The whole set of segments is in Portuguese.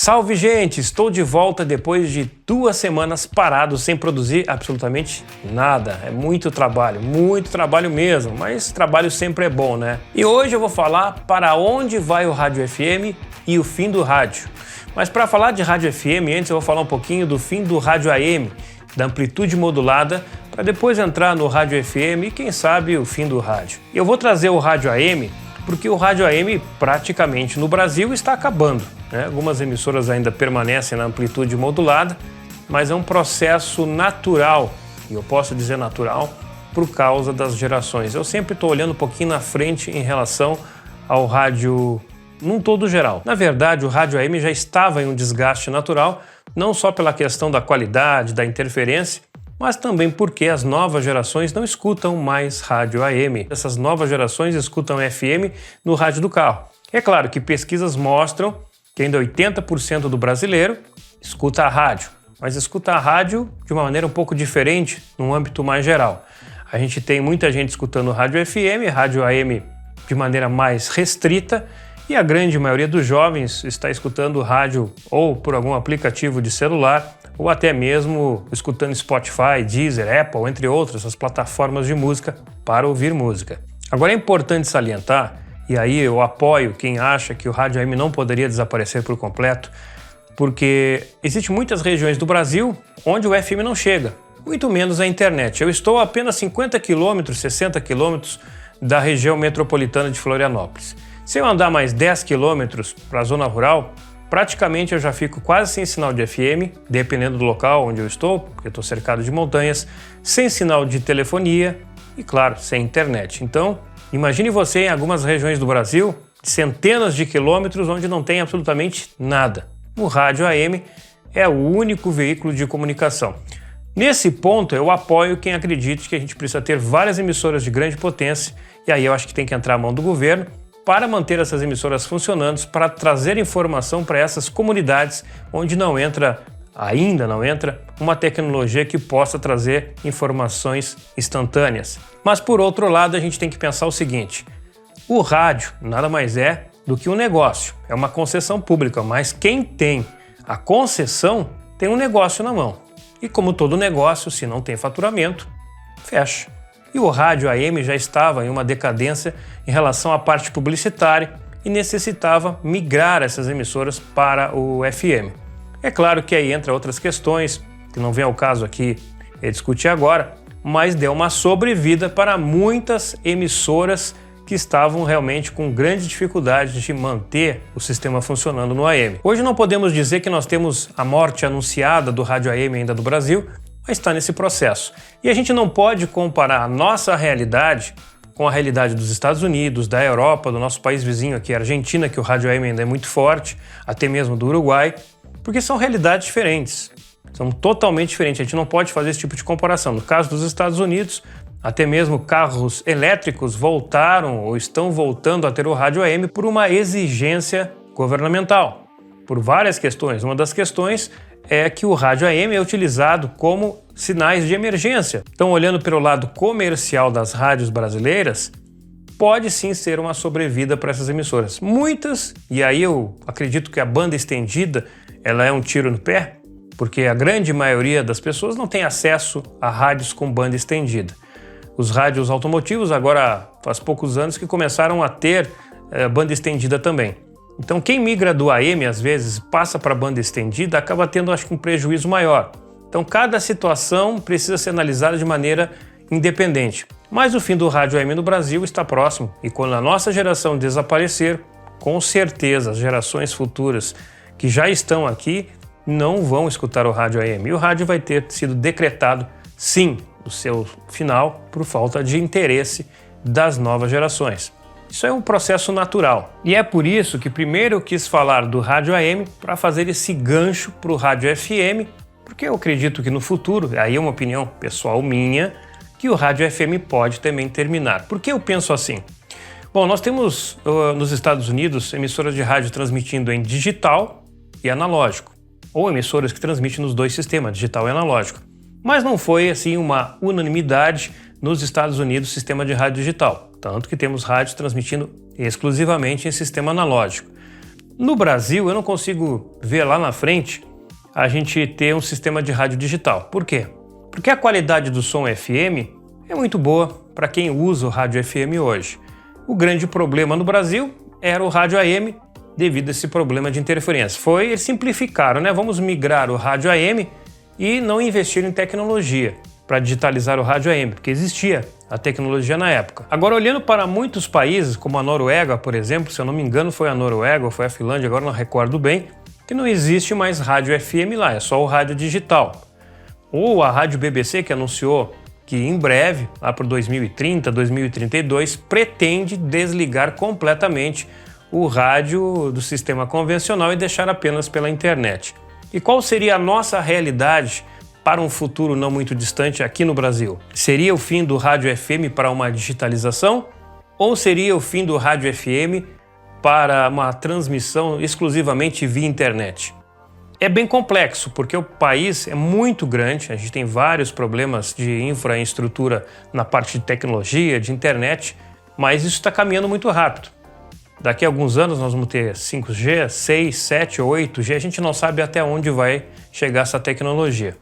Salve, gente! Estou de volta depois de 2 semanas parado sem produzir absolutamente nada. É muito trabalho mesmo, mas trabalho sempre é bom, né? E hoje eu vou falar para onde vai o rádio FM e o fim do rádio. Mas para falar de rádio FM, antes eu vou falar um pouquinho do fim do rádio AM, da amplitude modulada, para depois entrar no rádio FM e quem sabe o fim do rádio. E eu vou trazer o rádio AM porque o rádio AM praticamente no Brasil está acabando, né? Algumas emissoras ainda permanecem na amplitude modulada, mas é um processo natural, e eu posso dizer natural, por causa das gerações. Eu sempre estou olhando um pouquinho na frente em relação ao rádio num todo geral. Na verdade, o rádio AM já estava em um desgaste natural, não só pela questão da qualidade, da interferência, mas também porque as novas gerações não escutam mais rádio AM. Essas novas gerações escutam FM no rádio do carro. É claro que pesquisas mostram que ainda 80% do brasileiro escuta a rádio, mas escuta a rádio de uma maneira um pouco diferente, num âmbito mais geral. A gente tem muita gente escutando rádio FM, rádio AM de maneira mais restrita, e a grande maioria dos jovens está escutando rádio ou por algum aplicativo de celular, ou até mesmo escutando Spotify, Deezer, Apple, entre outras, as plataformas de música para ouvir música. Agora é importante salientar, e aí eu apoio quem acha que o rádio AM não poderia desaparecer por completo, porque existem muitas regiões do Brasil onde o FM não chega, muito menos a internet. Eu estou a apenas 50 km, 60 km da região metropolitana de Florianópolis. Se eu andar mais 10 km para a zona rural, praticamente eu já fico quase sem sinal de FM, dependendo do local onde eu estou, porque eu estou cercado de montanhas, sem sinal de telefonia e, claro, sem internet. Então, imagine você em algumas regiões do Brasil, centenas de quilômetros, onde não tem absolutamente nada. O rádio AM é o único veículo de comunicação. Nesse ponto, eu apoio quem acredite que a gente precisa ter várias emissoras de grande potência, e aí eu acho que tem que entrar a mão do governo, para manter essas emissoras funcionando, para trazer informação para essas comunidades onde ainda não entra, uma tecnologia que possa trazer informações instantâneas. Mas por outro lado, a gente tem que pensar o seguinte: o rádio nada mais é do que um negócio, é uma concessão pública, mas quem tem a concessão tem um negócio na mão. E como todo negócio, se não tem faturamento, fecha. E o rádio AM já estava em uma decadência em relação à parte publicitária e necessitava migrar essas emissoras para o FM. É claro que aí entra outras questões, que não vem ao caso aqui discutir agora, mas deu uma sobrevida para muitas emissoras que estavam realmente com grande dificuldade de manter o sistema funcionando no AM. Hoje não podemos dizer que nós temos a morte anunciada do rádio AM ainda do Brasil, mas está nesse processo. E a gente não pode comparar a nossa realidade com a realidade dos Estados Unidos, da Europa, do nosso país vizinho aqui, a Argentina, que o rádio AM ainda é muito forte, até mesmo do Uruguai, porque são realidades diferentes, são totalmente diferentes. A gente não pode fazer esse tipo de comparação. No caso dos Estados Unidos, até mesmo carros elétricos voltaram ou estão voltando a ter o rádio AM por uma exigência governamental, por várias questões. Uma das questões é que o rádio AM é utilizado como sinais de emergência. Então, olhando pelo lado comercial das rádios brasileiras, pode sim ser uma sobrevida para essas emissoras. Muitas, e aí eu acredito que a banda estendida ela é um tiro no pé, porque a grande maioria das pessoas não tem acesso a rádios com banda estendida. Os rádios automotivos agora faz poucos anos que começaram a ter banda estendida também. Então quem migra do AM, às vezes, passa para a banda estendida, acaba tendo, acho que, um prejuízo maior. Então cada situação precisa ser analisada de maneira independente. Mas o fim do rádio AM no Brasil está próximo, e quando a nossa geração desaparecer, com certeza as gerações futuras que já estão aqui não vão escutar o rádio AM. E o rádio vai ter sido decretado, sim, o seu final, por falta de interesse das novas gerações. Isso é um processo natural. E é por isso que primeiro eu quis falar do rádio AM para fazer esse gancho para o rádio FM, porque eu acredito que no futuro, aí é uma opinião pessoal minha, que o rádio FM pode também terminar. Por que eu penso assim? Bom, nós temos nos Estados Unidos emissoras de rádio transmitindo em digital e analógico, ou emissoras que transmitem nos dois sistemas, digital e analógico. Mas não foi assim uma unanimidade nos Estados Unidos o sistema de rádio digital, tanto que temos rádios transmitindo exclusivamente em sistema analógico. No Brasil, eu não consigo ver lá na frente a gente ter um sistema de rádio digital. Por quê? Porque a qualidade do som FM é muito boa para quem usa o rádio FM hoje. O grande problema no Brasil era o rádio AM devido a esse problema de interferência. Eles simplificaram, né? Vamos migrar o rádio AM e não investir em tecnologia para digitalizar o rádio AM, porque existia a tecnologia na época. Agora, olhando para muitos países, como a Noruega, por exemplo, se eu não me engano foi a Noruega ou foi a Finlândia, agora não recordo bem, que não existe mais rádio FM lá, é só o rádio digital. Ou a rádio BBC, que anunciou que em breve, lá para 2030, 2032, pretende desligar completamente o rádio do sistema convencional e deixar apenas pela internet. E qual seria a nossa realidade para um futuro não muito distante aqui no Brasil? Seria o fim do rádio FM para uma digitalização? Ou seria o fim do rádio FM para uma transmissão exclusivamente via internet? É bem complexo, porque o país é muito grande, a gente tem vários problemas de infraestrutura na parte de tecnologia, de internet, mas isso está caminhando muito rápido. Daqui a alguns anos nós vamos ter 5G, 6, 7 ou 8G, a gente não sabe até onde vai chegar essa tecnologia.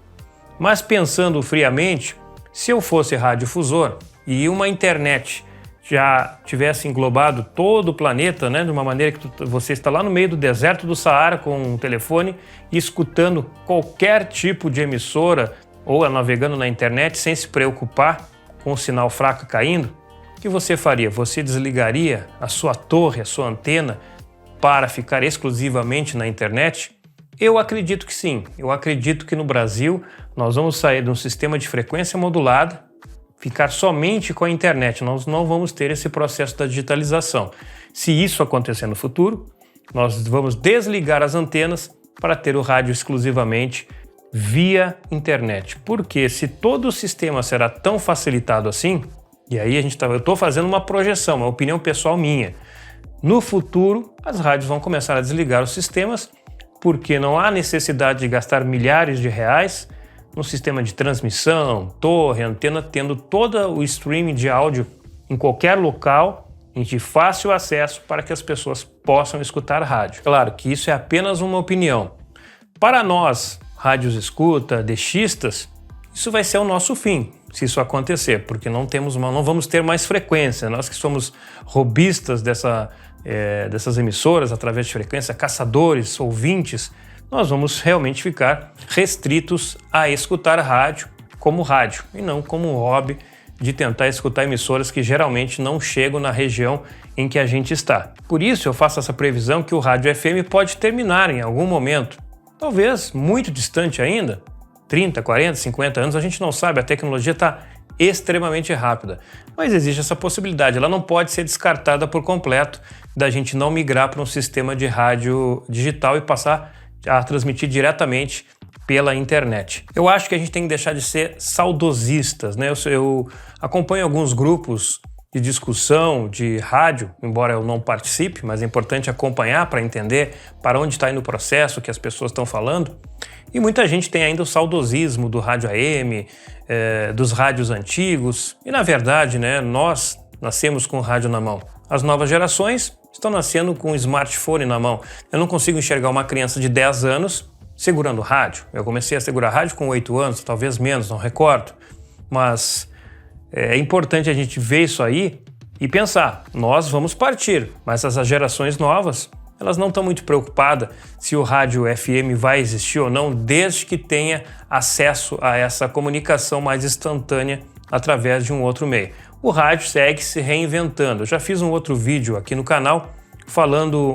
Mas pensando friamente, se eu fosse radiodifusor e uma internet já tivesse englobado todo o planeta, né, de uma maneira que você está lá no meio do deserto do Saara com um telefone e escutando qualquer tipo de emissora ou navegando na internet sem se preocupar com o sinal fraco caindo, o que você faria? Você desligaria a sua torre, a sua antena para ficar exclusivamente na internet? Eu acredito que sim. Eu acredito que no Brasil nós vamos sair de um sistema de frequência modulada, ficar somente com a internet. Nós não vamos ter esse processo da digitalização. Se isso acontecer no futuro, nós vamos desligar as antenas para ter o rádio exclusivamente via internet. Porque se todo o sistema será tão facilitado assim, e aí eu estou fazendo uma projeção, uma opinião pessoal minha, no futuro as rádios vão começar a desligar os sistemas porque não há necessidade de gastar milhares de reais no sistema de transmissão, torre, antena, tendo todo o streaming de áudio em qualquer local e de fácil acesso para que as pessoas possam escutar rádio. Claro que isso é apenas uma opinião. Para nós, rádios escuta, deixistas, isso vai ser o nosso fim, se isso acontecer, porque não vamos ter mais frequência. Nós que somos robistas dessas emissoras através de frequência, caçadores, ouvintes, nós vamos realmente ficar restritos a escutar rádio e não como um hobby de tentar escutar emissoras que geralmente não chegam na região em que a gente está. Por isso eu faço essa previsão que o rádio FM pode terminar em algum momento, talvez muito distante ainda, 30, 40, 50 anos, a gente não sabe, a tecnologia está extremamente rápida, mas existe essa possibilidade, ela não pode ser descartada por completo da gente não migrar para um sistema de rádio digital e passar a transmitir diretamente pela internet. Eu acho que a gente tem que deixar de ser saudosistas, né? Eu acompanho alguns grupos de discussão de rádio, embora eu não participe, mas é importante acompanhar para entender para onde está indo o processo, o que as pessoas estão falando. E muita gente tem ainda o saudosismo do rádio AM, dos rádios antigos. E na verdade, né, nós nascemos com o rádio na mão. As novas gerações estão nascendo com o smartphone na mão. Eu não consigo enxergar uma criança de 10 anos segurando rádio. Eu comecei a segurar rádio com 8 anos, talvez menos, não recordo. Mas é importante a gente ver isso aí e pensar, nós vamos partir, mas essas gerações novas, elas não estão muito preocupadas se o rádio FM vai existir ou não, desde que tenha acesso a essa comunicação mais instantânea através de um outro meio. O rádio segue se reinventando. Eu já fiz um outro vídeo aqui no canal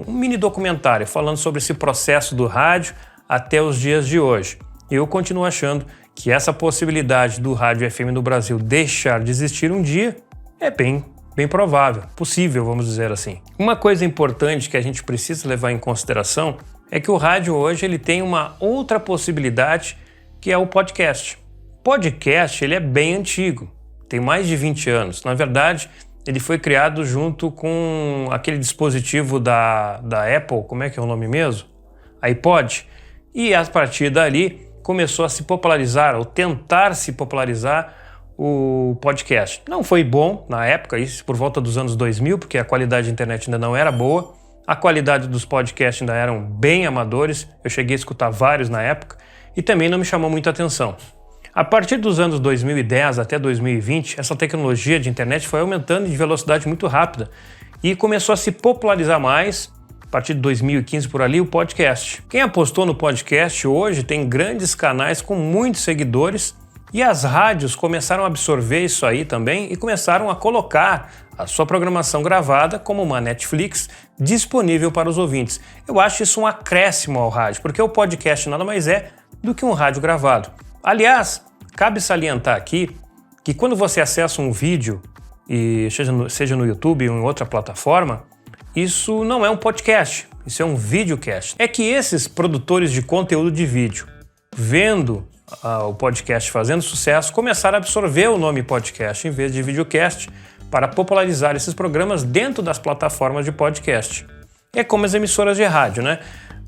um mini documentário falando sobre esse processo do rádio até os dias de hoje. Eu continuo achando que essa possibilidade do rádio FM no Brasil deixar de existir um dia é bem provável, possível, vamos dizer assim. Uma coisa importante que a gente precisa levar em consideração é que o rádio hoje ele tem uma outra possibilidade, que é o podcast. O podcast ele é bem antigo, tem mais de 20 anos. Na verdade, ele foi criado junto com aquele dispositivo da Apple, como é que é o nome mesmo? iPod. E a partir dali começou a se popularizar, ou tentar se popularizar, o podcast. Não foi bom na época, isso por volta dos anos 2000, porque a qualidade da internet ainda não era boa, A qualidade dos podcasts ainda eram bem amadores, eu cheguei a escutar vários na época e também não me chamou muita atenção. A partir dos anos 2010 até 2020, essa tecnologia de internet foi aumentando de velocidade muito rápida e começou a se popularizar mais, a partir de 2015 por ali, o podcast. Quem apostou no podcast hoje tem grandes canais com muitos seguidores e as rádios começaram a absorver isso aí também e começaram a colocar a sua programação gravada como uma Netflix disponível para os ouvintes. Eu acho isso um acréscimo ao rádio, porque o podcast nada mais é do que um rádio gravado. Aliás, cabe salientar aqui que quando você acessa um vídeo, e seja no YouTube ou em outra plataforma, isso não é um podcast, isso é um videocast. É que esses produtores de conteúdo de vídeo, vendo o podcast fazendo sucesso, começaram a absorver o nome podcast em vez de videocast para popularizar esses programas dentro das plataformas de podcast. É como as emissoras de rádio, né?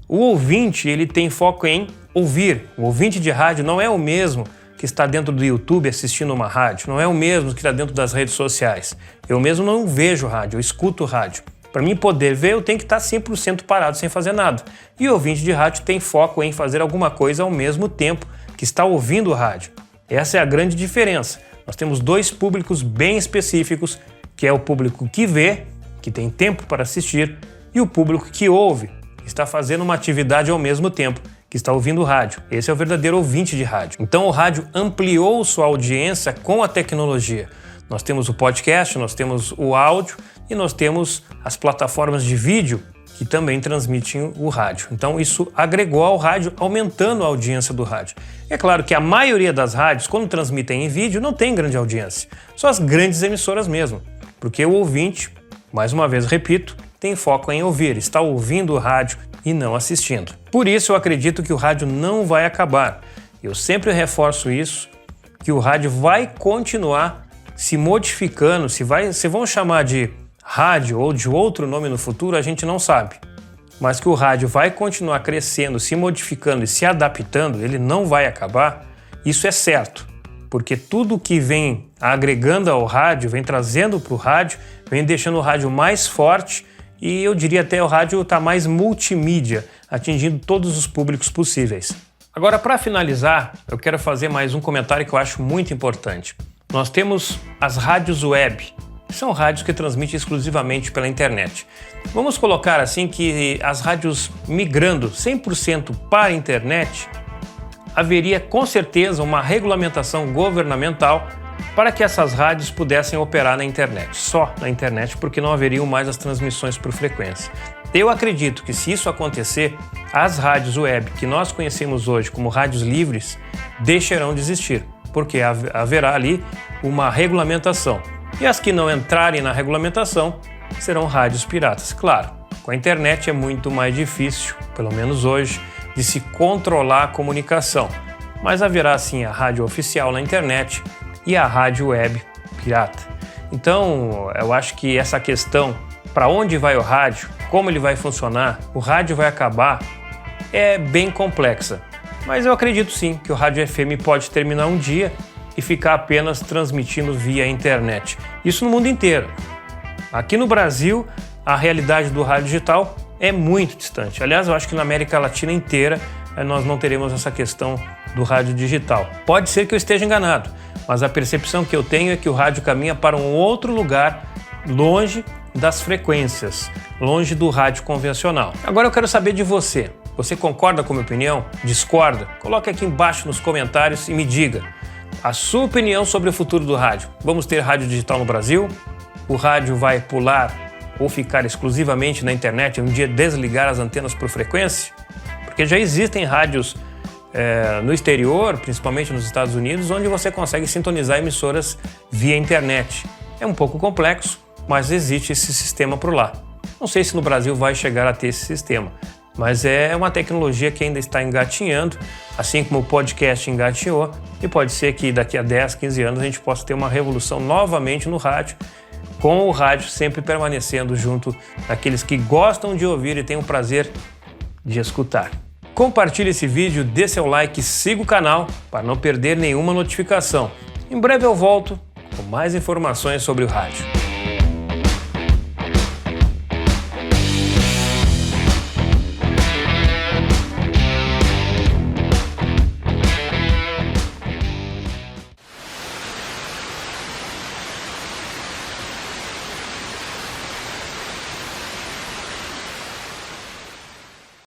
O ouvinte, ele tem foco em ouvir. O ouvinte de rádio não é o mesmo que está dentro do YouTube assistindo uma rádio, não é o mesmo que está dentro das redes sociais. Eu mesmo não vejo rádio, eu escuto rádio. Para mim poder ver, eu tenho que estar 100% parado, sem fazer nada. E o ouvinte de rádio tem foco em fazer alguma coisa ao mesmo tempo que está ouvindo o rádio. Essa é a grande diferença. Nós temos dois públicos bem específicos, que é o público que vê, que tem tempo para assistir, e o público que ouve, que está fazendo uma atividade ao mesmo tempo, que está ouvindo rádio. Esse é o verdadeiro ouvinte de rádio. Então o rádio ampliou sua audiência com a tecnologia. Nós temos o podcast, nós temos o áudio e nós temos as plataformas de vídeo que também transmitem o rádio. Então isso agregou ao rádio, aumentando a audiência do rádio. É claro que a maioria das rádios, quando transmitem em vídeo, não tem grande audiência. Só as grandes emissoras mesmo. Porque o ouvinte, mais uma vez repito, tem foco em ouvir, está ouvindo o rádio e não assistindo. Por isso eu acredito que o rádio não vai acabar. Eu sempre reforço isso, que o rádio vai continuar se modificando, se vão chamar de rádio ou de outro nome no futuro, a gente não sabe. Mas que o rádio vai continuar crescendo, se modificando e se adaptando, ele não vai acabar, isso é certo. Porque tudo que vem agregando ao rádio, vem trazendo para o rádio, vem deixando o rádio mais forte e eu diria até o rádio está mais multimídia, atingindo todos os públicos possíveis. Agora, para finalizar, eu quero fazer mais um comentário que eu acho muito importante. Nós temos as rádios web, que são rádios que transmitem exclusivamente pela internet. Vamos colocar assim que as rádios migrando 100% para a internet, haveria com certeza uma regulamentação governamental para que essas rádios pudessem operar na internet, só na internet, porque não haveriam mais as transmissões por frequência. Eu acredito que se isso acontecer, as rádios web que nós conhecemos hoje como rádios livres deixarão de existir, porque haverá ali uma regulamentação. E as que não entrarem na regulamentação serão rádios piratas. Claro, com a internet é muito mais difícil, pelo menos hoje, de se controlar a comunicação. Mas haverá sim a rádio oficial na internet e a rádio web pirata. Então, eu acho que essa questão, para onde vai o rádio, como ele vai funcionar, o rádio vai acabar, é bem complexa. Mas eu acredito sim que o rádio FM pode terminar um dia e ficar apenas transmitindo via internet. Isso no mundo inteiro. Aqui no Brasil, a realidade do rádio digital é muito distante. Aliás, eu acho que na América Latina inteira nós não teremos essa questão do rádio digital. Pode ser que eu esteja enganado, mas a percepção que eu tenho é que o rádio caminha para um outro lugar, longe das frequências, longe do rádio convencional. Agora eu quero saber de você. Você concorda com a minha opinião? Discorda? Coloque aqui embaixo nos comentários e me diga a sua opinião sobre o futuro do rádio. Vamos ter rádio digital no Brasil? O rádio vai pular ou ficar exclusivamente na internet e um dia desligar as antenas por frequência? Porque já existem rádios no exterior, principalmente nos Estados Unidos, onde você consegue sintonizar emissoras via internet. É um pouco complexo, mas existe esse sistema por lá. Não sei se no Brasil vai chegar a ter esse sistema, mas é uma tecnologia que ainda está engatinhando, assim como o podcast engatinhou, e pode ser que daqui a 10, 15 anos a gente possa ter uma revolução novamente no rádio, com o rádio sempre permanecendo junto daqueles que gostam de ouvir e têm o prazer de escutar. Compartilhe esse vídeo, dê seu like, siga o canal para não perder nenhuma notificação. Em breve eu volto com mais informações sobre o rádio.